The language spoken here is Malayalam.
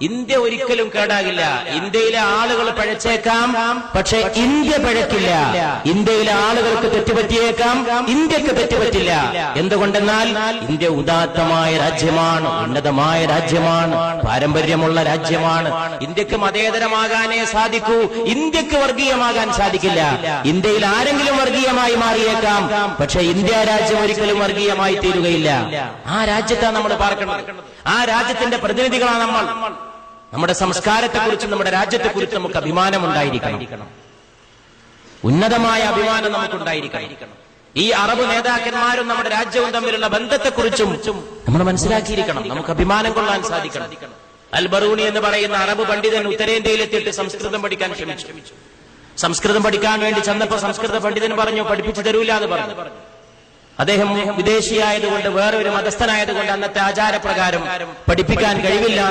ഇന്ത്യ ഒരിക്കലും കേടാകില്ല. ഇന്ത്യയിലെ ആളുകൾ പഴച്ചേക്കാം, പക്ഷെ ഇന്ത്യ പഴക്കില്ല. ഇന്ത്യയിലെ ആളുകൾക്ക് തെറ്റുപറ്റിയേക്കാം, ഇന്ത്യക്ക് തെറ്റുപറ്റില്ല. എന്തുകൊണ്ടെന്നാൽ ഇന്ത്യ ഉദാത്തമായ രാജ്യമാണ്, ഉന്നതമായ രാജ്യമാണ്, പാരമ്പര്യമുള്ള രാജ്യമാണ്. ഇന്ത്യക്ക് മതേതരമാകാനേ സാധിക്കൂ, ഇന്ത്യക്ക് വർഗീയമാകാൻ സാധിക്കില്ല. ഇന്ത്യയിൽ ആരെങ്കിലും വർഗീയമായി മാറിയേക്കാം, പക്ഷെ ഇന്ത്യ രാജ്യം ഒരിക്കലും വർഗീയമായി തീരുകയില്ല. ആ രാജ്യത്താണ് നമ്മൾ പാർക്കുന്നത്, ആ രാജ്യത്തിന്റെ പ്രതിനിധികളാണ് നമ്മൾ. നമ്മുടെ സംസ്കാരത്തെക്കുറിച്ചും നമ്മുടെ രാജ്യത്തെക്കുറിച്ചും നമുക്ക് അഭിമാനമുണ്ടായിരിക്കണം, ഉന്നതമായ അഭിമാനം നമുക്കുണ്ടായിരിക്കണം. ഈ അറബ് നേതാക്കന്മാരും നമ്മുടെ രാജ്യവും തമ്മിലുള്ള ബന്ധത്തെക്കുറിച്ചും നമ്മൾ മനസ്സിലാക്കിയിരിക്കണം, നമുക്ക് അഭിമാനം കൊള്ളാൻ സാധിക്കണം. അൽ ബറൂനി എന്ന് പറയുന്ന അറബ് പണ്ഡിതൻ ഉത്തരേന്ത്യയിലെത്തിയിട്ട് സംസ്കൃതം പഠിക്കാൻ ശ്രമിച്ചു. സംസ്കൃതം പഠിക്കാൻ വേണ്ടി ചെന്നപ്പോ സംസ്കൃത പണ്ഡിതൻ പറഞ്ഞു, പഠിപ്പിച്ചു തരൂല എന്ന് പറഞ്ഞു. അദ്ദേഹം വിദേശിയായതുകൊണ്ട്, വേറെ ഒരു മതസ്ഥനായതുകൊണ്ട് അന്നത്തെ ആചാരപ്രകാരം പഠിപ്പിക്കാൻ കഴിവില്ല